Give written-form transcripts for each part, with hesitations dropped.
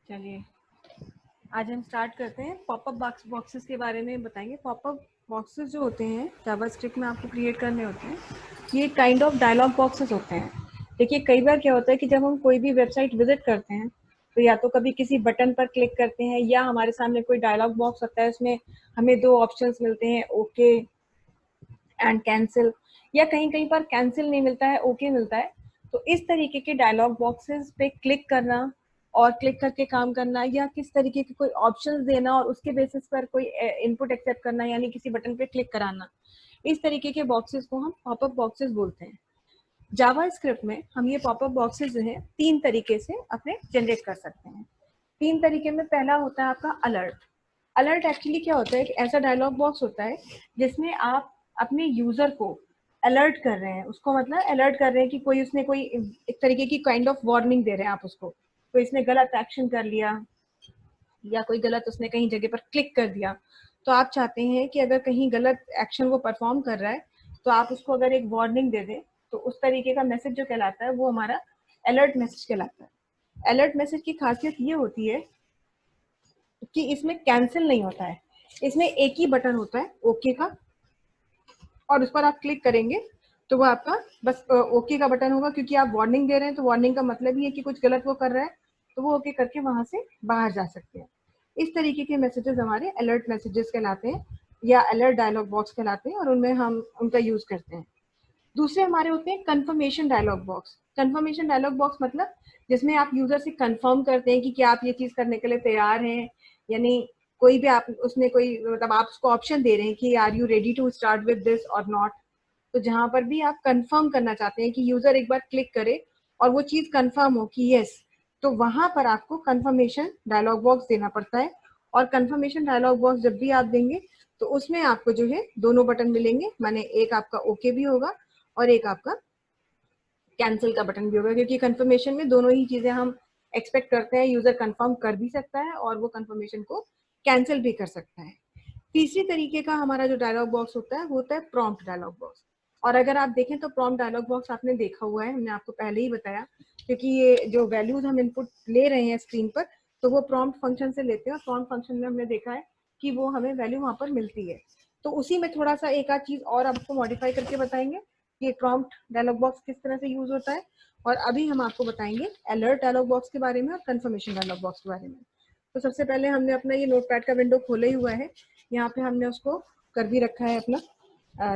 चलिए आज हम स्टार्ट करते हैं। पॉपअप बॉक्सेस के बारे में बताएंगे। पॉपअप बॉक्सेस जो होते हैं जावास्क्रिप्ट में आपको क्रिएट करने होते हैं, ये काइंड ऑफ डायलॉग बॉक्सेस होते हैं। देखिए कई बार क्या होता है कि जब हम कोई भी वेबसाइट विजिट करते हैं तो या तो कभी किसी बटन पर क्लिक करते हैं या हमारे सामने कोई डायलॉग बॉक्स होता है, उसमें हमें दो ऑप्शंस मिलते हैं, ओके एंड कैंसिल, या कहीं कहीं पर कैंसिल नहीं मिलता है, ओके मिलता है। तो इस तरीके के डायलॉग बॉक्सेस पे क्लिक करना और क्लिक करके काम करना, या किस तरीके के कोई ऑप्शंस देना और उसके बेसिस पर कोई इनपुट एक्सेप्ट करना, यानी किसी बटन पे क्लिक कराना, इस तरीके के बॉक्सेस को हम पॉपअप बॉक्सेस बोलते हैं। जावा स्क्रिप्ट में हम ये पॉपअप बॉक्सेस जो है तीन तरीके से अपने जनरेट कर सकते हैं। तीन तरीके में पहला होता है आपका अलर्ट। अलर्ट एक्चुअली क्या होता है कि ऐसा डायलॉग बॉक्स होता है जिसमें आप अपने यूजर को अलर्ट कर रहे हैं, उसको मतलब अलर्ट कर रहे हैं कि कोई उसने कोई एक तरीके की काइंड ऑफ वार्निंग दे रहे हैं आप उसको, कोई इसने गलत एक्शन कर लिया या कोई गलत उसने कहीं जगह पर क्लिक कर दिया। तो आप चाहते हैं कि अगर कहीं गलत एक्शन वो परफॉर्म कर रहा है तो आप उसको अगर एक वार्निंग दे दें, तो उस तरीके का मैसेज जो कहलाता है वो हमारा अलर्ट मैसेज कहलाता है। अलर्ट मैसेज की खासियत ये होती है कि इसमें कैंसिल नहीं होता है, इसमें एक ही बटन होता है ओके का, और उस पर आप क्लिक करेंगे तो वो आपका बस ओके का बटन होगा, क्योंकि आप वार्निंग दे रहे हैं तो वार्निंग का मतलब ही है कि कुछ गलत वो कर रहा है, तो वो ओके करके वहां से बाहर जा सकते हैं। इस तरीके के मैसेजेस हमारे अलर्ट मैसेजेस कहलाते हैं या अलर्ट डायलॉग बॉक्स कहलाते हैं, और उनमें हम उनका यूज करते हैं। दूसरे हमारे होते हैं confirmation dialog box. Confirmation dialog box मतलब जिसमें आप यूजर से कंफर्म करते हैं कि क्या आप ये चीज करने के लिए तैयार हैं, यानी कोई भी आप उसमें कोई मतलब आप उसको ऑप्शन दे रहे हैं कि are you ready to start with this or not. तो जहां पर भी आप कंफर्म करना चाहते हैं कि यूजर एक बार क्लिक करे और वो चीज कंफर्म हो कि यस, तो वहां पर आपको कंफर्मेशन डायलॉग बॉक्स देना पड़ता है। और कंफर्मेशन डायलॉग बॉक्स जब भी आप देंगे तो उसमें आपको जो है दोनों बटन मिलेंगे, माने एक आपका ओके भी होगा और एक आपका कैंसिल का बटन भी होगा, क्योंकि कंफर्मेशन में दोनों ही चीजें हम एक्सपेक्ट करते हैं। यूजर कंफर्म कर भी सकता है और वो कंफर्मेशन को कैंसिल भी कर सकता है। तीसरी तरीके का हमारा जो डायलॉग बॉक्स होता है वो होता है प्रॉम्प्ट डायलॉग बॉक्स। और अगर आप देखें तो प्रॉम्प्ट डायलॉग बॉक्स आपने देखा हुआ है, हमने आपको पहले ही बताया, क्योंकि ये जो वैल्यूज हम इनपुट ले रहे हैं स्क्रीन पर तो वो प्रॉम्प्ट फंक्शन से लेते हैं, और प्रॉम्प्ट फंक्शन में हमने देखा है कि वो हमें वैल्यू वहां पर मिलती है। तो उसी में थोड़ा सा एक आध चीज और आपको मॉडिफाई करके बताएंगे कि प्रॉम्प्ट डायलॉग बॉक्स किस तरह से यूज होता है। और अभी हम आपको बताएंगे अलर्ट डायलॉग बॉक्स के बारे में और कंफर्मेशन डायलॉग बॉक्स के बारे में। तो सबसे पहले हमने अपना ये नोटपैड का विंडो खोला ही हुआ है, यहाँ पे हमने उसको कर भी रखा है अपना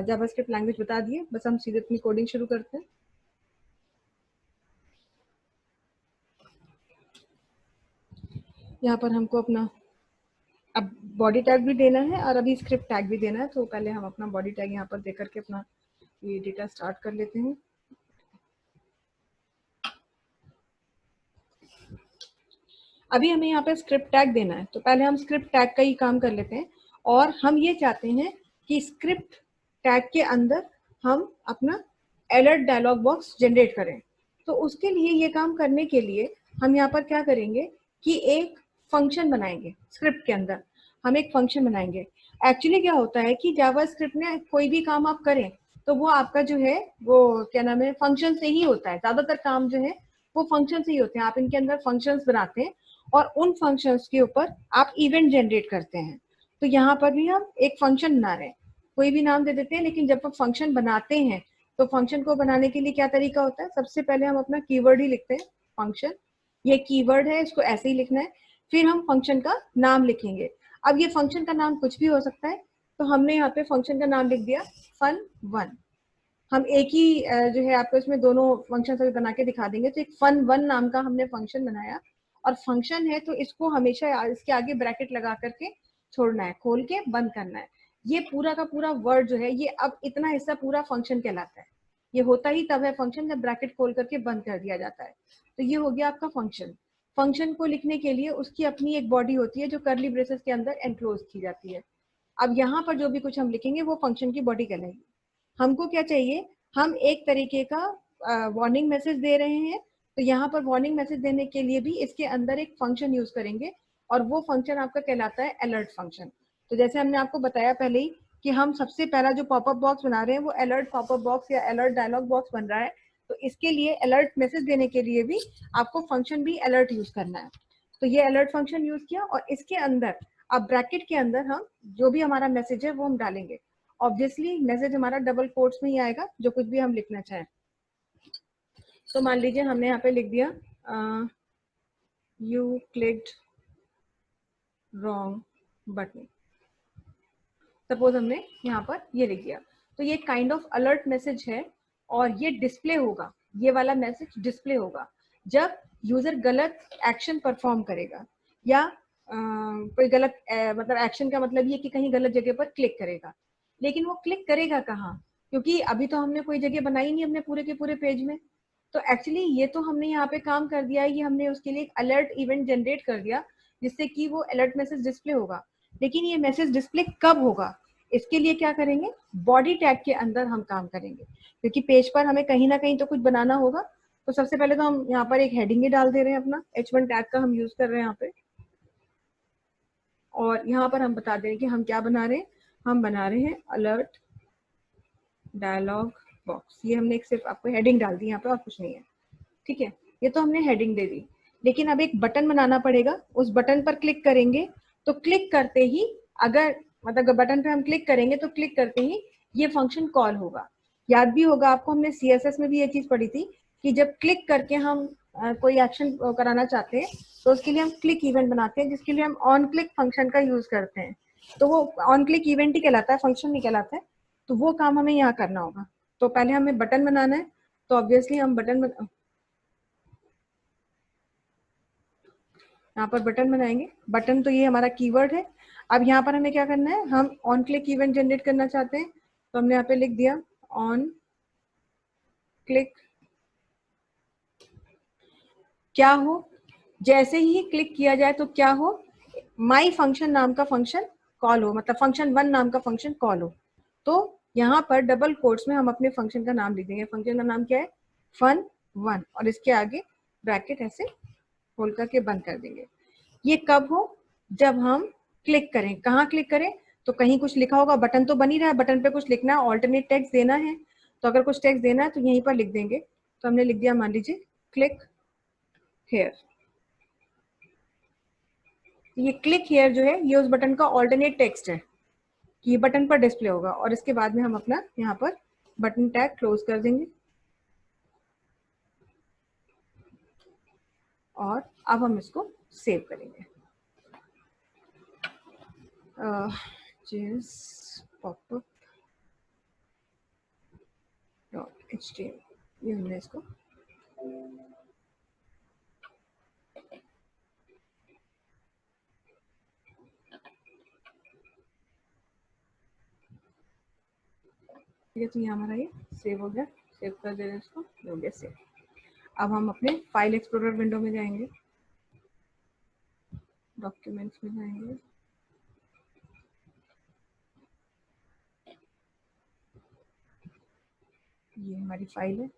जावास्क्रिप्ट लैंग्वेज बता दिए, बस हम सीधे अपनी कोडिंग शुरू करते हैं। यहाँ पर हमको अपना अब बॉडी टैग भी देना है और अभी स्क्रिप्ट टैग भी देना है, तो पहले हम अपना बॉडी टैग यहाँ पर देकर के अपना ये डेटा स्टार्ट कर लेते हैं। अभी हमें यहाँ पे स्क्रिप्ट टैग देना है, तो पहले हम स्क्रिप्ट टैग का ही काम कर लेते हैं। और हम ये चाहते हैं कि स्क्रिप्ट टैग के अंदर हम अपना अलर्ट डायलॉग बॉक्स जनरेट करें। तो उसके लिए ये काम करने के लिए हम यहाँ पर क्या करेंगे कि एक फंक्शन बनाएंगे। स्क्रिप्ट के अंदर हम एक फंक्शन बनाएंगे। एक्चुअली क्या होता है कि जावा स्क्रिप्ट में कोई भी काम आप करें तो वो आपका जो है वो क्या नाम है फंक्शन से ही होता है। ज्यादातर काम जो है वो फंक्शन से ही होते हैं। आप इनके अंदर फंक्शंस बनाते हैं और उन फंक्शंस के ऊपर आप इवेंट जनरेट करते हैं। तो यहाँ पर भी हम एक फंक्शन बना रहे हैं, कोई भी नाम दे देते हैं, लेकिन जब हम फंक्शन बनाते हैं तो फंक्शन को बनाने के लिए क्या तरीका होता है, सबसे पहले हम अपना कीवर्ड ही लिखते हैं। फंक्शन ये कीवर्ड है, इसको ऐसे ही लिखना है। फिर हम फंक्शन का नाम लिखेंगे। अब ये फंक्शन का नाम कुछ भी हो सकता है, तो हमने यहाँ पे फंक्शन का नाम लिख दिया fun1। हम एक ही जो है आपको इसमें दोनों फंक्शन अभी बना के दिखा देंगे। तो एक fun1 नाम का हमने फंक्शन बनाया, और फंक्शन है तो इसको हमेशा इसके आगे ब्रैकेट लगा करके छोड़ना है, खोल के बंद करना है। ये पूरा का पूरा वर्ड जो है ये अब इतना हिस्सा पूरा फंक्शन कहलाता है। ये होता ही तब है फंक्शन जब ब्रैकेट खोल करके बंद कर दिया जाता है। तो ये हो गया आपका फंक्शन। फंक्शन को लिखने के लिए उसकी अपनी एक बॉडी होती है जो करली ब्रेसेस के अंदर एनक्लोज की जाती है। अब यहाँ पर जो भी कुछ हम लिखेंगे वो फंक्शन की बॉडी कहलाएगी। हमको क्या चाहिए, हम एक तरीके का वार्निंग मैसेज दे रहे हैं, तो यहाँ पर वार्निंग मैसेज देने के लिए भी इसके अंदर एक फंक्शन यूज करेंगे, और वो फंक्शन आपका कहलाता है अलर्ट फंक्शन। तो जैसे हमने आपको बताया पहले ही कि हम सबसे पहला जो पॉपअप बॉक्स बना रहे हैं वो अलर्ट पॉपअप बॉक्स या अलर्ट डायलॉग बॉक्स बन रहा है। तो इसके लिए अलर्ट मैसेज देने के लिए भी आपको फंक्शन भी अलर्ट यूज करना है। तो ये अलर्ट फंक्शन यूज किया और इसके अंदर अब ब्रैकेट के अंदर हम जो भी हमारा मैसेज है वो हम डालेंगे। ऑब्वियसली मैसेज हमारा डबल कोट्स में ही आएगा जो कुछ भी हम लिखना चाहें। तो मान लीजिए हमने यहाँ पे लिख दिया you clicked wrong button, suppose हमने यहाँ पर ये लिख दिया। तो ये काइंड ऑफ अलर्ट मैसेज है और ये डिस्प्ले होगा, ये वाला मैसेज डिस्प्ले होगा जब यूजर गलत एक्शन परफॉर्म करेगा या कोई गलत मतलब एक्शन का मतलब ये कि कहीं गलत जगह पर क्लिक करेगा। लेकिन वो क्लिक करेगा कहाँ, क्योंकि अभी तो हमने कोई जगह बनाई नहीं अपने पूरे के पूरे पेज में। तो एक्चुअली ये तो हमने यहाँ पे काम कर दिया है, ये हमने उसके लिए एक अलर्ट इवेंट जनरेट कर दिया जिससे कि वो अलर्ट मैसेज डिस्प्ले होगा। लेकिन ये मैसेज डिस्प्ले कब होगा, इसके लिए क्या करेंगे, बॉडी टैग के अंदर हम काम करेंगे, क्योंकि पेज पर हमें कहीं ना कहीं तो कुछ बनाना होगा। तो सबसे पहले तो हम यहाँ पर एक हेडिंग ही डाल दे रहे हैं, अपना H1 टैग का हम यूज कर रहे हैं यहाँ पे। और यहाँ पर हम बता दे रहे हैं कि हम क्या बना रहे हैं, हम बना रहे हैं अलर्ट डायलॉग बॉक्स। ये हमने एक सिर्फ आपको हेडिंग डाल दी यहाँ पे और कुछ नहीं है, ठीक है। ये तो हमने हेडिंग दे दी, लेकिन अब एक बटन बनाना पड़ेगा। उस बटन पर क्लिक करेंगे तो क्लिक करते ही, अगर मतलब बटन पे हम क्लिक करेंगे तो क्लिक करते ही ये फंक्शन कॉल होगा। याद भी होगा आपको, हमने CSS में भी ये चीज पढ़ी थी कि जब क्लिक करके हम कोई एक्शन कराना चाहते हैं तो उसके लिए हम क्लिक इवेंट बनाते हैं, जिसके लिए हम ऑन क्लिक फंक्शन का यूज करते हैं। तो वो ऑन क्लिक इवेंट ही कहलाता है, फंक्शन नहीं कहलाता है। तो वो काम हमें यहाँ करना होगा। तो पहले हमें बटन बनाना है, तो ऑब्वियसली हम यहाँ पर बटन बनाएंगे। बटन तो ये हमारा कीवर्ड है। अब यहाँ पर हमें क्या करना है, हम ऑन क्लिक इवेंट जनरेट करना चाहते हैं, तो हमने यहाँ पे लिख दिया ऑन क्लिक। क्या हो, जैसे ही क्लिक किया जाए तो क्या हो, माई फंक्शन नाम का फंक्शन कॉल हो, मतलब फंक्शन 1 नाम का फंक्शन कॉल हो। तो यहाँ पर डबल कोट्स में हम अपने फंक्शन का नाम लिख देंगे। फंक्शन का नाम क्या है, fun1, और इसके आगे ब्रैकेट ऐसे खोल करके बंद कर देंगे। ये कब हो, जब हम क्लिक करें। कहाँ क्लिक करें, तो कहीं कुछ लिखा होगा, बटन तो बन ही रहा है, बटन पे कुछ लिखना है, ऑल्टरनेट टेक्स्ट देना है। तो अगर कुछ टेक्स्ट देना है तो यहीं पर लिख देंगे। तो हमने लिख दिया, मान लीजिए क्लिक हेयर। ये क्लिक हेयर जो है ये उस बटन का ऑल्टरनेट टेक्स्ट है कि ये बटन पर डिस्प्ले होगा। और इसके बाद में हम अपना यहाँ पर बटन टैग क्लोज कर देंगे। और अब हम इसको सेव करेंगे। pop-up .html, ये हमने इसको ठीक है। तो ये हमारा ये सेव हो गया, सेव कर दे रहे हैं इसको, हो गया सेव। अब हम अपने फाइल एक्सप्लोरर विंडो में जाएंगे, डॉक्यूमेंट्स में जाएंगे, ये हमारी फाइल है।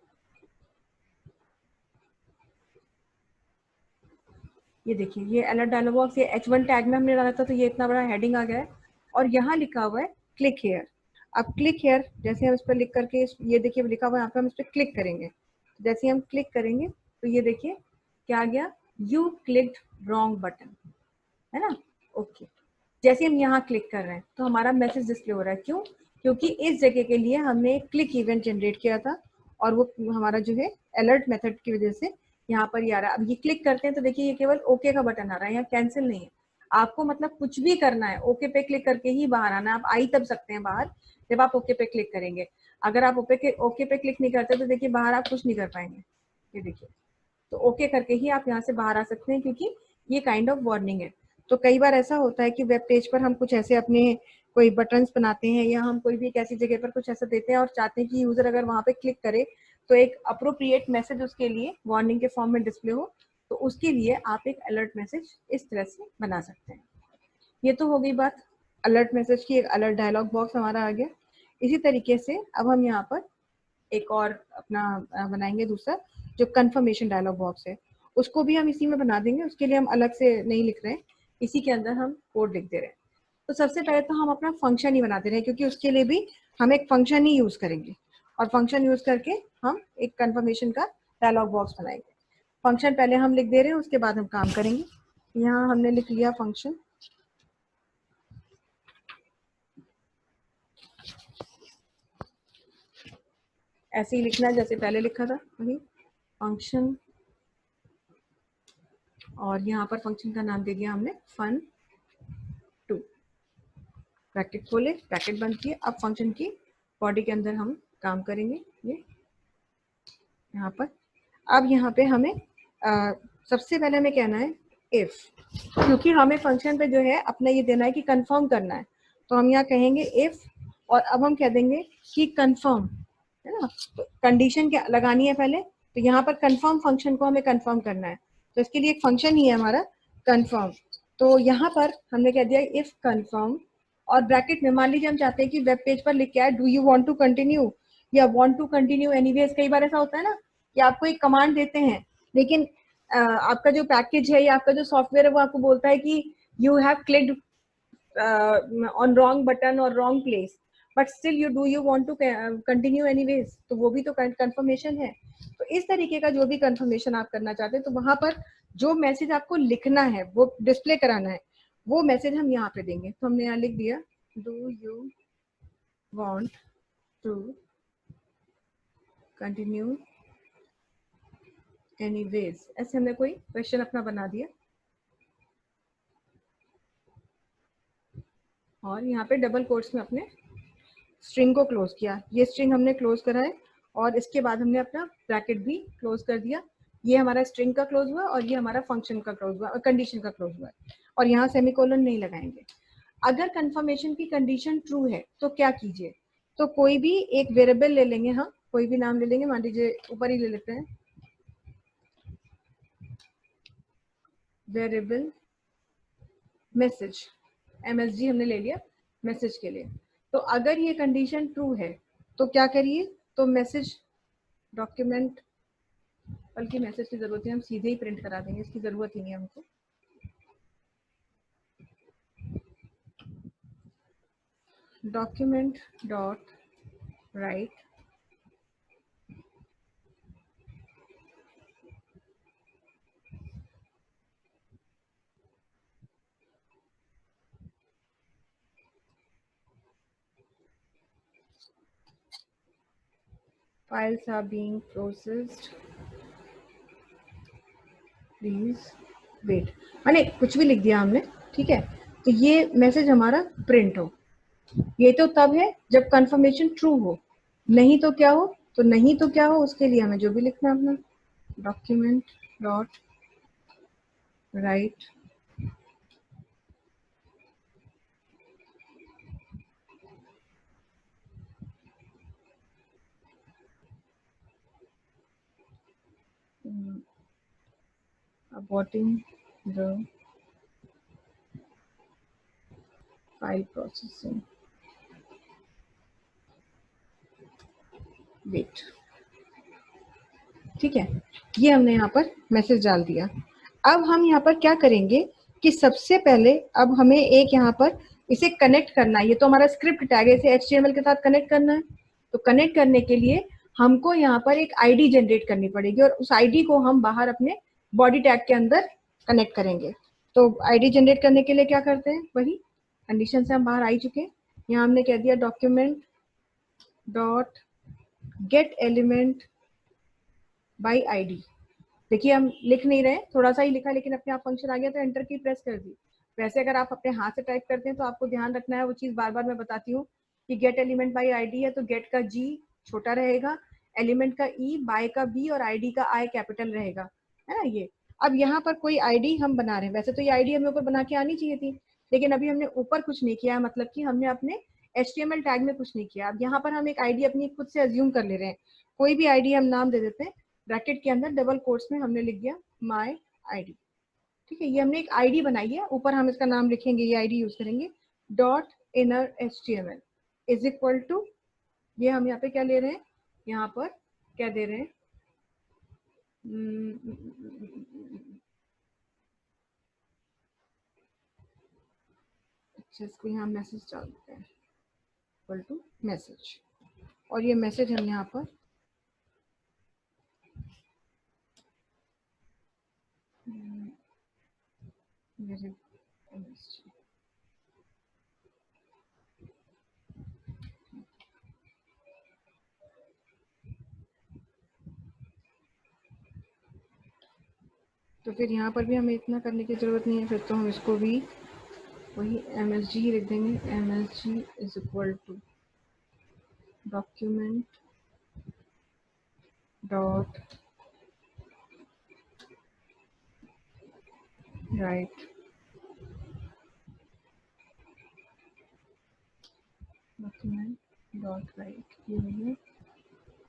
ये देखिए, ये अलर्ट डायलॉग बॉक्स, ये H1 टैग में हमने डाला था तो ये इतना बड़ा हेडिंग आ गया है। और यहाँ लिखा हुआ है क्लिक हेयर। अब क्लिक हेयर जैसे हम इस पर लिख करके, ये देखिए लिखा हुआ है यहाँ पे, हम इस पर क्लिक करेंगे। जैसे हम क्लिक करेंगे तो ये देखिए क्या आ गया, यू क्लिक्ड रॉन्ग बटन, है ना। ओके, जैसे हम यहाँ क्लिक कर रहे हैं तो हमारा मैसेज डिस्प्ले हो रहा है। क्यों, क्योंकि इस जगह के लिए हमने एक क्लिक इवेंट जनरेट किया था और वो हमारा जो है अलर्ट मेथड की वजह से यहाँ पर ही आ रहा है। अब ये क्लिक करते हैं तो देखिए ये केवल ओके का बटन आ रहा है, यहाँ कैंसिल नहीं है। आपको मतलब कुछ भी करना है, ओके पे क्लिक करके ही बाहर आना है। आप आ ही तब सकते हैं बाहर जब आप ओके पे क्लिक करेंगे। अगर आप ओके पे क्लिक नहीं करते तो देखिए बाहर आप कुछ नहीं कर पाएंगे। ये देखिए, तो ओके करके ही आप यहाँ से बाहर आ सकते हैं, क्योंकि ये काइंड ऑफ वार्निंग है। तो कई बार ऐसा होता है कि वेब पेज पर हम कुछ ऐसे अपने कोई बटन्स बनाते हैं या हम कोई भी एक ऐसी जगह पर कुछ ऐसा देते हैं और चाहते हैं कि यूजर अगर वहां पे क्लिक करे तो एक अप्रोप्रिएट मैसेज उसके लिए वार्निंग के फॉर्म में डिस्प्ले हो। तो उसके लिए आप एक अलर्ट मैसेज इस तरह से बना सकते हैं। ये तो हो गई बात अलर्ट मैसेज की, एक अलर्ट डायलॉग बॉक्स हमारा आ गया। इसी तरीके से अब हम यहाँ पर एक और अपना बनाएंगे दूसरा, जो कंफर्मेशन डायलॉग बॉक्स है, उसको भी हम इसी में बना देंगे। उसके लिए हम अलग से नहीं लिख रहे हैं, इसी के अंदर हम कोड लिख दे रहे हैं। तो सबसे पहले तो हम अपना फंक्शन ही बना दे रहे हैं, क्योंकि उसके लिए भी हम एक फंक्शन ही यूज करेंगे और फंक्शन यूज करके हम एक कंफर्मेशन का डायलॉग बॉक्स बनाएंगे। फंक्शन पहले हम लिख दे रहे हैं, उसके बाद हम काम करेंगे। यहाँ हमने लिख लिया फंक्शन, ऐसे ही लिखना है जैसे पहले लिखा था वही फंक्शन, और यहाँ पर फंक्शन का नाम दे दिया हमने fun2। ब्रैकेट खोले, ब्रैकेट बंद किए। अब फंक्शन की बॉडी के अंदर हम काम करेंगे ये यहाँ पर। अब यहाँ पे हमें सबसे पहले हमें कहना है इफ, क्योंकि हमें फंक्शन पे जो है अपना ये देना है कि कंफर्म करना है, तो हम यहाँ कहेंगे इफ, और अब हम कह देंगे कि कंफर्म, है ना, तो कंडीशन क्या लगानी है पहले, तो यहाँ पर कंफर्म फंक्शन को हमें कंफर्म करना है, तो इसके लिए एक फंक्शन ही है हमारा कंफर्म। तो यहाँ पर हमने कह दिया इफ कंफर्म, और ब्रैकेट में मान लीजिए हम चाहते हैं कि वेब पेज पर लिख के आए do you want to continue या वांट टू कंटिन्यू एनीवेज। कई बार ऐसा होता है ना कि आपको एक कमांड देते हैं, लेकिन आपका जो पैकेज है या आपका जो सॉफ्टवेयर है वो आपको बोलता है कि you have clicked on wrong button और wrong place, but still you want to continue anyways, तो वो भी तो कंफर्मेशन है। तो इस तरीके का जो भी कंफर्मेशन आप करना चाहते हैं, तो वहां पर जो मैसेज आपको लिखना है वो डिस्प्ले कराना है, वो मैसेज हम यहाँ पे देंगे। तो हमने यहाँ लिख दिया do you want to continue anyways, ऐसे हमने कोई क्वेश्चन अपना बना दिया, और यहाँ पे डबल कोट्स में अपने स्ट्रिंग को क्लोज किया। ये स्ट्रिंग हमने क्लोज करा है, और इसके बाद हमने अपना ब्रैकेट भी क्लोज कर दिया। ये हमारा स्ट्रिंग का क्लोज हुआ, और ये हमारा फंक्शन का क्लोज हुआ, और कंडीशन का क्लोज हुआ, और यहाँ सेमीकोलन नहीं लगाएंगे। अगर कंफर्मेशन की कंडीशन ट्रू है तो क्या कीजिए, तो कोई भी एक वेरिएबल ले लेंगे, हाँ कोई भी नाम ले लेंगे, मान लीजिए ऊपर ही ले लेते हैं वेरिएबल मैसेज, MSG हमने ले लिया मैसेज के लिए। तो अगर ये कंडीशन ट्रू है तो क्या करिए, तो मैसेज डॉक्यूमेंट, बल्कि मैसेज की जरूरत है, हम सीधे ही प्रिंट करा देंगे, इसकी जरूरत ही नहीं है हमको। Document dot write files are being processed please wait, मैंने कुछ भी लिख दिया हमने, ठीक है। तो ये मैसेज हमारा प्रिंट हो, ये तो तब है जब कंफर्मेशन ट्रू हो, नहीं तो क्या हो, तो नहीं तो क्या हो उसके लिए हमें जो भी लिखना है अपना document dot right aborting the file processing wait, ठीक है। ये हमने यहाँ पर मैसेज डाल दिया। अब हम यहाँ पर क्या करेंगे कि सबसे पहले अब हमें एक यहाँ पर इसे कनेक्ट करना है, ये तो हमारा स्क्रिप्ट टैग है, इसे HTML के साथ कनेक्ट करना है। तो कनेक्ट करने के लिए हमको यहाँ पर एक आईडी जनरेट करनी पड़ेगी, और उस आईडी को हम बाहर अपने बॉडी टैग के अंदर कनेक्ट करेंगे। तो आईडी जनरेट करने के लिए क्या करते हैं, वही कंडीशन से हम बाहर आ ही चुके हैं। यहाँ हमने कह दिया document dot gate element by ID. देखिए हम लिख नहीं रहे, थोड़ा सा ही लिखा, लेकिन अपने आप फंक्शन आ गया तो एंटर की प्रेस कर दी। वैसे अगर आप अपने हाथ से टाइप करते हैं तो आपको ध्यान रखना है, वो चीज बार बार मैं बताती हूँ कि गेट एलिमेंट बाई आईडी है तो गेट का जी छोटा रहेगा, एलिमेंट का ई, बाय का बी, और आईडी का आई कैपिटल रहेगा, है ना ये। अब यहाँ पर कोई आईडी हम बना रहे हैं, वैसे तो ये आईडी हमें ऊपर बना के आनी चाहिए थी, लेकिन अभी हमने ऊपर कुछ नहीं किया, मतलब कि हमने अपने HTML टैग में कुछ नहीं किया। अब यहाँ पर हम एक आईडी अपनी खुद से अज्यूम कर ले रहे हैं, कोई भी आईडी हम नाम दे देते हैं, ब्रैकेट के अंदर डबल कोट्स में हमने लिख दिया माय आईडी, ठीक है। ये हमने एक आईडी बनाई है, ऊपर हम इसका नाम लिखेंगे, ये आईडी यूज करेंगे dot inner HTML is equal to, ये हम यहाँ पे क्या ले रहे हैं, यहाँ पर क्या दे रहे हैं, अच्छा इसको यहाँ मैसेज डाल देते हैं इक्वल टू मैसेज, और ये मैसेज हम यहाँ पर मेरे MSG। तो फिर यहाँ पर भी हमें इतना करने की ज़रूरत नहीं है, फिर तो हम इसको भी वही MSG ही लिख देंगे। MSG is equal to document dot write, document dot write ये हो गया।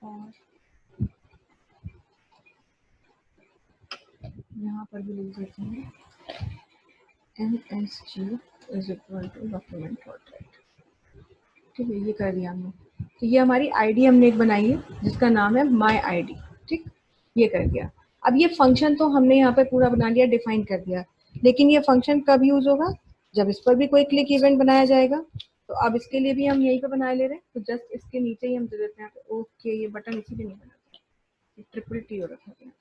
और यहाँ पर भी लिख देते हैं MSG is equal to document dot write. ठीक है, ये कर दिया हमने। तो ये हमारी आईडी हमने एक बनाई है जिसका नाम है माई आईडी। ठीक, ये कर दिया। अब ये फंक्शन तो हमने यहाँ पे पूरा बना लिया, डिफाइन कर दिया, लेकिन ये फंक्शन कब यूज होगा? जब इस पर भी कोई क्लिक इवेंट बनाया जाएगा। तो अब इसके लिए भी हम यहीं पे बना ले रहे हैं, तो जस्ट इसके नीचे ही हम दे देते हैं ओके। ये बटन इसीलिए नहीं बना, ट्रिपल टी हो रखा है,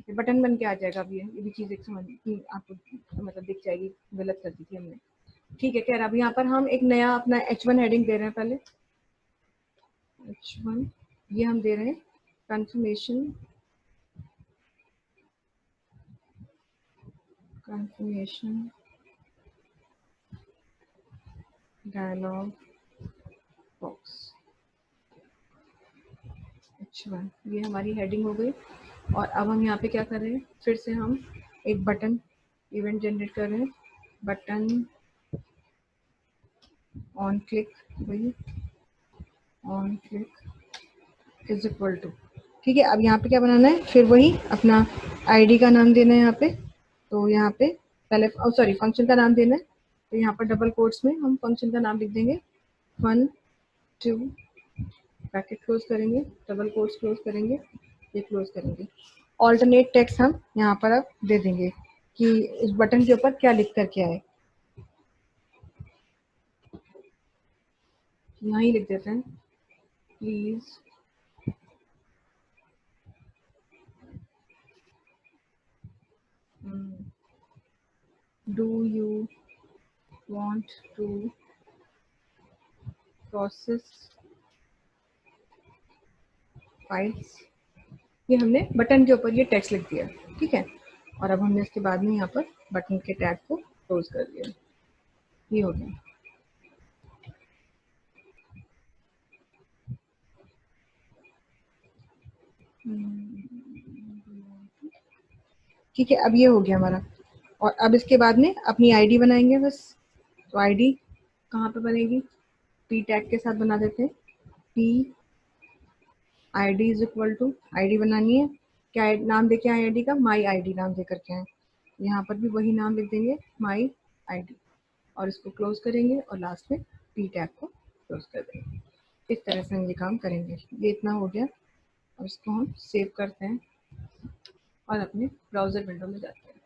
बटन बन के आ जाएगा। अब ये भी चीज़ एक समझ की आपको मतलब दिख जाएगी, गलत कर दी थी हमने। ठीक है, खैर अब यहाँ पर हम एक नया अपना H1 हेडिंग दे रहे हैं। पहले H1 ये हम दे रहे हैं कंफर्मेशन डायलॉग बॉक्स। H1 ये हमारी हेडिंग हो गई। और अब हम यहाँ पे क्या कर रहे हैं, फिर से हम एक बटन इवेंट जनरेट कर रहे हैं। बटन ऑन क्लिक, वही on click is equal to. ठीक है, अब यहाँ पे क्या बनाना है, फिर वही अपना आईडी का नाम देना है यहाँ पे। तो यहाँ पे पहले सॉरी फंक्शन का नाम देना है। तो यहाँ पर डबल कोट्स में हम फंक्शन का नाम लिख देंगे फन टू, ब्रैकेट क्लोज करेंगे, डबल कोट्स क्लोज करेंगे, ये क्लोज करेंगे। ऑल्टरनेट टेक्स्ट हम यहाँ पर अब दे देंगे कि इस बटन के ऊपर क्या लिख करके आए। यहाँ ही लिख देते हैं please do you want to process files. ये हमने बटन के ऊपर ये टेक्स्ट लिख दिया। ठीक है, और अब हमने इसके बाद में यहाँ पर बटन के टैग को क्लोज कर दिया। ये हो गया। ठीक है, अब ये हो गया हमारा। और अब इसके बाद में अपनी आईडी बनाएंगे बस। तो आईडी कहाँ पे बनेगी, पी टैग के साथ बना देते हैं। P ID is equal to, ID बनानी है, क्या नाम देके आए आईडी का, माई आईडी नाम दे करके आए। यहाँ पर भी वही नाम लिख देंगे माई आईडी, और इसको क्लोज करेंगे और लास्ट में पी टैग को क्लोज कर देंगे। इस तरह से हम ये काम करेंगे। ये इतना हो गया। अब इसको हम सेव करते हैं और अपने ब्राउजर विंडो में जाते हैं।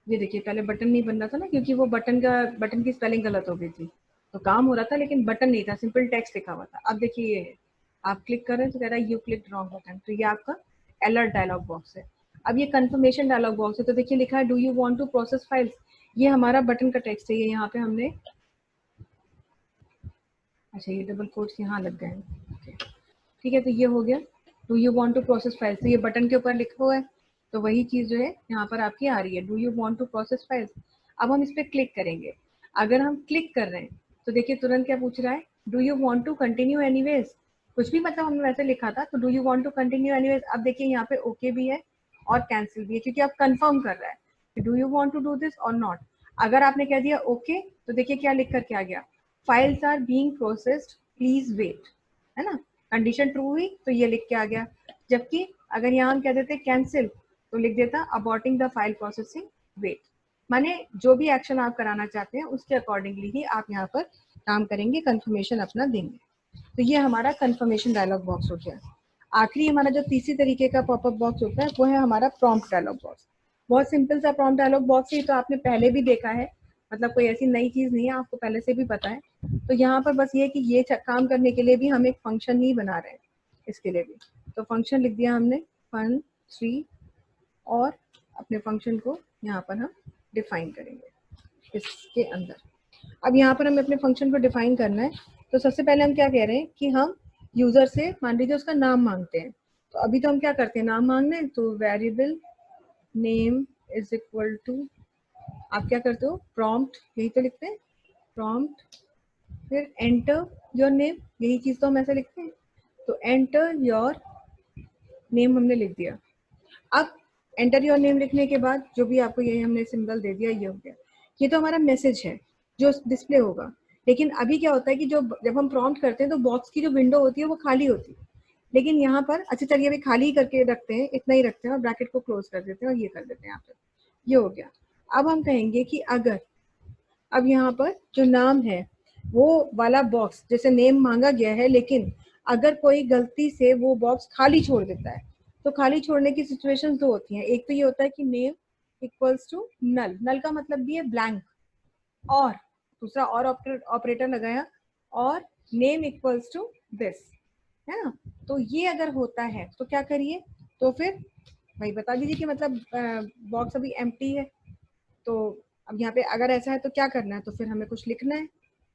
ये देखिए, पहले बटन नहीं बन रहा था ना, क्योंकि वो बटन की स्पेलिंग गलत हो गई थी। तो काम हो रहा था लेकिन बटन नहीं था, सिंपल टेक्स्ट लिखा हुआ था। अब देखिए ये आप क्लिक कर रहे हैं तो कह रहा है यू क्लिक रॉन्ग बटन। तो ये आपका अलर्ट डायलॉग बॉक्स है। अब ये कंफर्मेशन डायलॉग बॉक्स है। तो देखिए लिखा है do you want to process files. ये हमारा बटन का टेक्स्ट है। ये यहाँ पे हमने, अच्छा ये डबल कोट्स यहाँ लग गए हैं। ठीक है, तो ये हो गया do you want to process files. तो ये बटन के ऊपर लिखा हुआ है, तो वही चीज़ जो है यहाँ पर आपकी आ रही है, do you want to process files. अब हम इस पर क्लिक करेंगे। अगर हम क्लिक कर रहे हैं तो देखिए तुरंत क्या पूछ रहा है, do you want to continue anyways. कुछ भी मतलब हमने वैसे लिखा था, तो do you want to continue anyways. अब देखिए यहाँ पे ओके भी है और कैंसिल भी है, क्योंकि आप कंफर्म कर रहा है do you want to do this or not. अगर आपने कह दिया ओके, तो देखिए क्या लिख करके आ गया, files are being processed please wait, है ना। कंडीशन ट्रू हुई तो ये लिख के आ गया। जबकि अगर यहाँ हम कह देते कैंसिल, तो लिख देता अबॉर्टिंग द फाइल प्रोसेसिंग वेट। माने जो भी एक्शन आप कराना चाहते हैं उसके अकॉर्डिंगली ही आप यहाँ पर काम करेंगे, कंफर्मेशन अपना देंगे। तो ये हमारा कंफर्मेशन डायलॉग बॉक्स हो गया। आखिरी हमारा जो तीसरी तरीके का पॉपअप बॉक्स होता है वो है हमारा प्रॉम्प्ट डायलॉग बॉक्स। बहुत सिंपल सा प्रॉम्प्ट डायलॉग बॉक्स ही तो आपने पहले भी देखा है, मतलब कोई ऐसी नई चीज नहीं है, आपको पहले से भी पता है। तो यहाँ पर बस ये कि ये काम करने के लिए भी हम एक फंक्शन ही बना रहे हैं इसके लिए भी। तो फंक्शन लिख दिया हमने फन 3 और अपने फंक्शन को यहाँ पर हम डिफाइन करेंगे इसके अंदर। अब यहाँ पर हमें अपने फंक्शन को डिफाइन करना है, तो सबसे पहले हम क्या कह रहे हैं कि हम यूजर से मान लीजिए उसका नाम मांगते हैं। तो अभी तो हम क्या करते हैं, नाम मांगना है तो variable name is equal to, आप क्या करते हो, प्रॉम्प्ट, यही तो लिखते हैं प्रॉम्प्ट, फिर एंटर योर नेम, यही चीज तो हम ऐसे लिखते हैं। तो एंटर योर नेम हमने लिख दिया। अब एंटर योर नेम लिखने के बाद जो भी आपको ये हमने सिंबल दे दिया, ये हो गया। ये तो हमारा मैसेज है जो डिस्प्ले होगा। लेकिन अभी क्या होता है कि जब हम प्रॉम्प्ट करते हैं तो बॉक्स की जो विंडो होती है वो खाली होती है। लेकिन यहाँ पर अच्छा चलिए अभी खाली करके रखते हैं, इतना ही रखते हैं और ब्रैकेट को क्लोज कर देते हैं और ये कर देते हैं यहाँ पर, ये हो गया। अब हम कहेंगे कि अगर अब यहाँ पर जो नाम है वो वाला बॉक्स, जैसे नेम मांगा गया है, लेकिन अगर कोई गलती से वो बॉक्स खाली छोड़ देता है, तो खाली छोड़ने की सिचुएशन दो होती हैं। एक तो ये होता है कि नेम इक्वल्स टू नल, नल का मतलब भी है ब्लैंक, और दूसरा और ऑपरेटर लगाया और नेम इक्वल्स टू दिस, है ना। तो ये अगर होता है तो क्या करिए, तो फिर भाई बता दीजिए कि मतलब बॉक्स अभी एम्प्टी है। तो अब यहाँ पे अगर ऐसा है तो क्या करना है, तो फिर हमें कुछ लिखना है।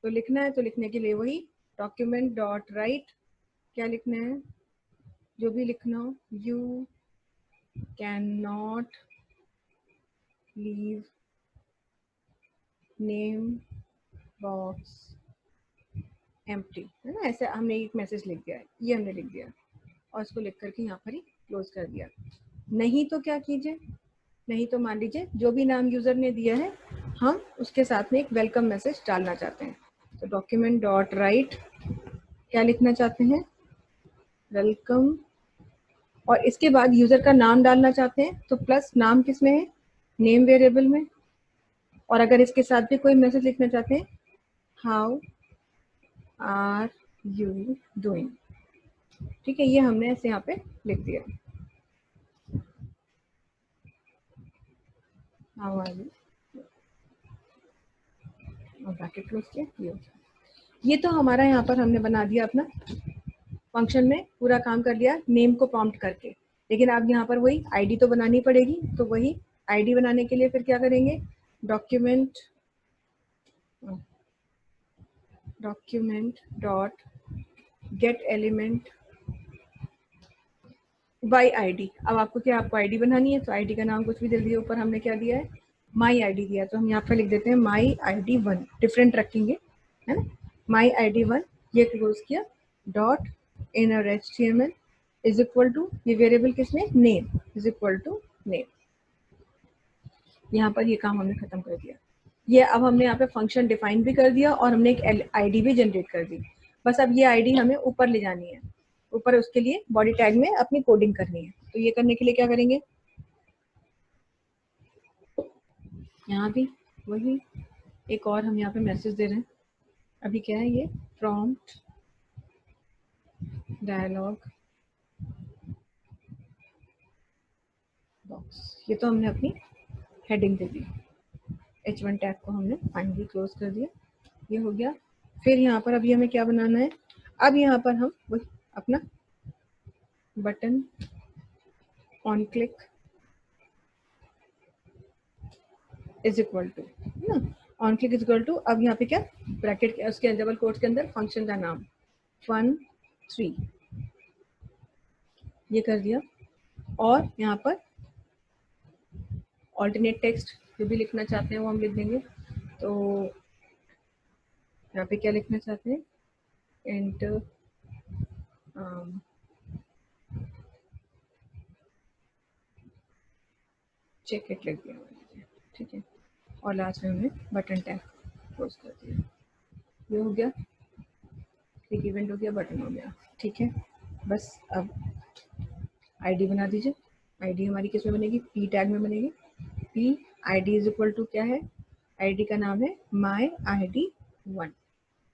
तो लिखना है, तो लिखने के लिए वही डॉक्यूमेंट डॉट राइट, क्या लिखना है, जो भी लिखना हो, you can not leave name box empty, है ना। ऐसे हमने एक मैसेज लिख दिया है, ये हमने लिख दिया और इसको लिख करके यहाँ पर ही क्लोज कर दिया। नहीं तो क्या कीजिए, नहीं तो मान लीजिए जो भी नाम यूजर ने दिया है हम उसके साथ में एक वेलकम मैसेज डालना चाहते हैं। तो डॉक्यूमेंट डॉट राइट, क्या लिखना चाहते हैं, वेलकम, और इसके बाद यूजर का नाम डालना चाहते हैं तो प्लस नाम किस में है, नेम वेरिएबल में। और अगर इसके साथ भी कोई मैसेज लिखना चाहते हैं, हाउ आर यू डूइंग, ठीक है, ये हमने ऐसे यहाँ पे लिख दिया, हाउ आर यू, और ब्रैकेट क्लोज किया। ये तो हमारा यहाँ पर हमने बना दिया अपना फंक्शन में पूरा काम कर लिया नेम को प्रॉम्प्ट करके। लेकिन अब यहाँ पर वही आईडी तो बनानी पड़ेगी, तो वही आईडी बनाने के लिए फिर क्या करेंगे, document dot gate element by ID. अब आपको क्या, आपको आईडी बनानी है तो आईडी का नाम कुछ भी दे दिया, ऊपर हमने क्या दिया है, माई आईडी दिया, तो हम यहाँ पर लिख देते हैं माई आईडी 1, डिफरेंट रखेंगे, है ना, माई आईडी 1, ये क्लोज किया, dot inner HTML is equal to, ये वेरिएबल किसमें, name is equal to name. यहाँ पर ये काम हमने खत्म कर दिया। ये अब हमने यहाँ पे फंक्शन डिफाइन भी कर दिया और हमने एक आईडी भी जनरेट कर दी। बस अब ये आईडी हमें ऊपर ले जानी है, ऊपर उसके लिए बॉडी टैग में अपनी कोडिंग करनी है। तो ये करने के लिए क्या करेंगे, यहाँ भी वही एक और हम यहाँ पे मैसेज दे रहे हैं। अभी क्या है ये, प्रॉम्प्ट डायलॉग बॉक्स, ये तो हमने अपनी हेडिंग दे दी, H1 टैग को हमने फाइनली क्लोज कर दिया, ये हो गया। फिर यहाँ पर अभी हमें क्या बनाना है, अब यहाँ पर हम वही अपना button on click is equal to, है ना, on click is equal to, अब यहाँ पे क्या, ब्रैकेट के उसके डबल कोट्स के अंदर फंक्शन का नाम fun3, ये कर दिया। और यहाँ पर ऑल्टरनेट टेक्स्ट जो भी लिखना चाहते हैं वो हम लिख देंगे। तो यहाँ पे क्या लिखना चाहते हैं, एंटर चेक इट लिख दिया, ठीक है, और लास्ट में हमने बटन टैग क्लोज कर दिया, ये हो गया, क्लिक इवेंट हो गया, बटन हो गया, ठीक है। बस अब आईडी बना दीजिए। आईडी हमारी किस में बनेगी, पी टैग में बनेगी। P ID is equal to क्या है, आईडी का नाम है माई आईडी 1,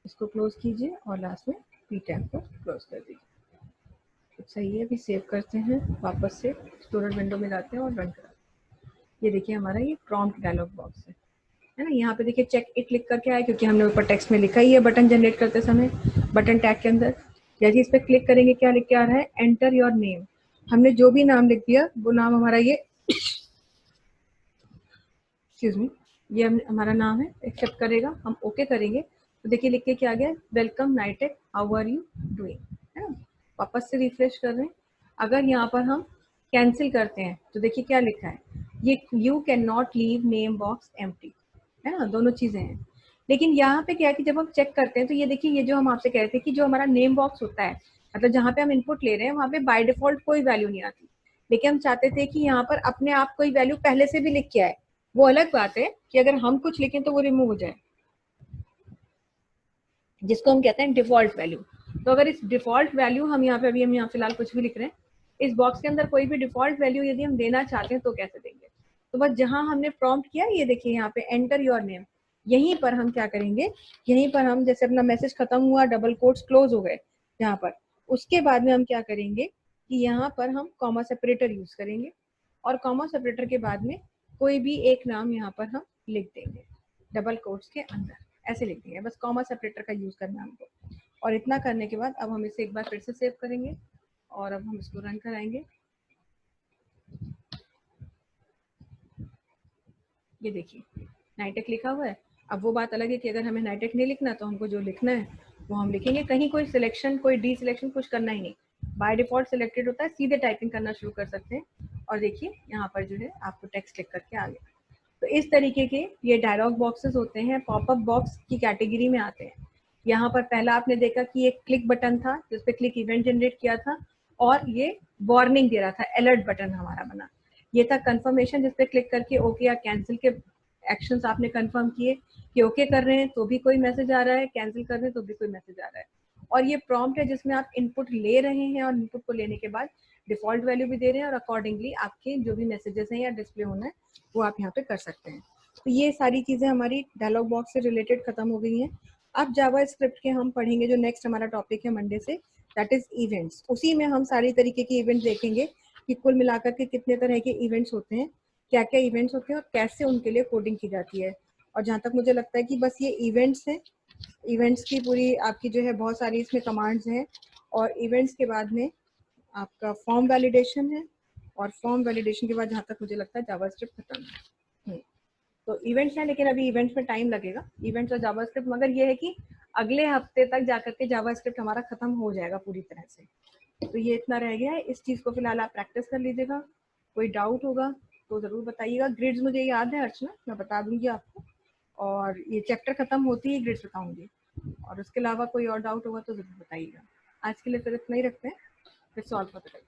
इसको क्लोज कीजिए और लास्ट में पी टैग को क्लोज कर दीजिए। तो सही है, अभी सेव करते हैं, वापस से एक्सप्लोरर विंडो में जाते हैं और रन कराते हैं। ये देखिए हमारा ये प्रॉम्प्ट डायलॉग बॉक्स है ना। यहाँ पे देखिए चेक इट लिख करके आया, क्योंकि हमने ऊपर टेक्स्ट में लिखा ही है बटन जनरेट करते समय, बटन टैग के अंदर। जैसे इस पर क्लिक करेंगे क्या लिख के आ रहा है, एंटर योर नेम, हमने जो भी नाम लिख दिया वो नाम हमारा ये एक्सक्यूज मी, ये हमारा नाम है, एक्सेप्ट करेगा, हम ओके करेंगे तो देखिए लिख के क्या आ गया, welcome Nitech, how are you doing, है ना। वापस से रिफ्रेश कर रहे हैं। अगर यहाँ पर हम कैंसिल करते हैं तो देखिए क्या लिखा है, ये you can not leave name box empty, है ना, दोनों चीजें हैं। लेकिन यहाँ पे क्या है कि जब हम चेक करते हैं तो ये देखिए, ये जो हम आपसे कह रहे थे कि जो हमारा नेम बॉक्स होता है, मतलब जहाँ पे हम इनपुट ले रहे हैं वहाँ पे बाय डिफॉल्ट कोई वैल्यू नहीं आती, लेकिन हम चाहते थे कि यहाँ पर अपने आप कोई वैल्यू पहले से भी लिख के आए। वो अलग बात है कि अगर हम कुछ लिखें तो वो रिमूव हो जाए, जिसको हम कहते हैं डिफॉल्ट वैल्यू। तो अगर इस डिफॉल्ट वैल्यू हम यहाँ पे, अभी हम यहाँ फिलहाल कुछ भी लिख रहे हैं, इस बॉक्स के अंदर कोई भी डिफॉल्ट वैल्यू यदि हम देना चाहते हैं तो कैसे देंगे, तो बस जहां हमने प्रॉम्प्ट किया, ये देखिए यहाँ पे एंटर योर नेम, यहीं पर हम क्या करेंगे, यहीं पर हम जैसे अपना मैसेज खत्म हुआ, डबल कोट्स क्लोज हो गए यहाँ पर, उसके बाद में हम क्या करेंगे कि यहाँ पर हम कॉमा सेपरेटर यूज करेंगे, और कॉमा सेपरेटर के बाद में कोई भी एक नाम यहाँ पर हम लिख देंगे डबल कोट्स के अंदर, ऐसे लिख देंगे, बस कॉमा सेपरेटर का यूज करना है हमको। और इतना करने के बाद अब हम इसे एक बार फिर से सेव करेंगे और अब हम इसको रन कराएंगे। ये देखिए नाइटेक लिखा हुआ है। अब वो बात अलग है कि अगर हमें नाइटेक नहीं लिखना तो हमको जो लिखना है वो हम लिखेंगे, कहीं कोई सिलेक्शन, कोई डी सिलेक्शन कुछ करना ही नहीं, बाय डिफॉल्ट सिलेक्टेड होता है, सीधे टाइपिंग करना शुरू कर सकते हैं। और देखिए यहाँ पर जो है आपको टेक्स्ट लिख करके आ गया। तो इस तरीके के ये डायलॉग बॉक्सेस होते हैं, पॉपअप बॉक्स की कैटेगरी में आते हैं। यहाँ पर पहला आपने देखा कि एक क्लिक बटन था जिसपे क्लिक इवेंट जनरेट किया था, और ये वार्निंग दे रहा था, अलर्ट बटन हमारा बना। ये था कंफर्मेशन, जिसपे क्लिक करके ओके या कैंसिल के एक्शंस आपने कंफर्म किए कि ओके कर रहे हैं तो भी कोई मैसेज आ रहा है, कैंसिल कर रहे हैं तो भी कोई मैसेज आ रहा है। और ये प्रॉम्प्ट है जिसमें आप इनपुट ले रहे हैं, और इनपुट को लेने के बाद डिफॉल्ट वैल्यू भी दे रहे हैं, और अकॉर्डिंगली आपके जो भी मैसेजेस हैं या डिस्प्ले होना है वो आप यहाँ पे कर सकते हैं। तो ये सारी चीजें हमारी डायलॉग बॉक्स से रिलेटेड खत्म हो गई हैं। अब जावा स्क्रिप्ट के हम पढ़ेंगे जो नेक्स्ट हमारा टॉपिक है मंडे से, दैट इज इवेंट्स। उसी में हम सारी तरीके के इवेंट देखेंगे कि कुल मिलाकर के कितने तरह के इवेंट्स होते हैं, क्या क्या इवेंट्स होते हैं और कैसे उनके लिए कोडिंग की जाती है। और जहाँ तक मुझे लगता है कि बस ये इवेंट्स हैं, इवेंट्स की पूरी आपकी जो है बहुत सारी इसमें कमांड्स हैं, और इवेंट्स के बाद में आपका फॉर्म वैलिडेशन है, और फॉर्म वैलिडेशन के बाद जहाँ तक मुझे लगता है जावास्क्रिप्ट खत्म है। तो इवेंट्स हैं, लेकिन अभी इवेंट्स में टाइम लगेगा, इवेंट्स और जावास्क्रिप्ट, मगर ये है कि अगले हफ्ते तक जाकर के जावास्क्रिप्ट हमारा खत्म हो जाएगा पूरी तरह से। तो ये इतना रह गया है, इस चीज़ को फिलहाल आप प्रैक्टिस कर लीजिएगा। कोई डाउट होगा तो ज़रूर बताइएगा। ग्रिड्स मुझे याद है अर्चना, मैं बता दूंगी आपको, और ये चैप्टर खत्म होती ही ग्रिड्स बताऊंगी, और उसके अलावा कोई और डाउट होगा तो ज़रूर बताइएगा। आज के लिए फिर इतना ही रखते हैं, फिर सॉल्व होता है।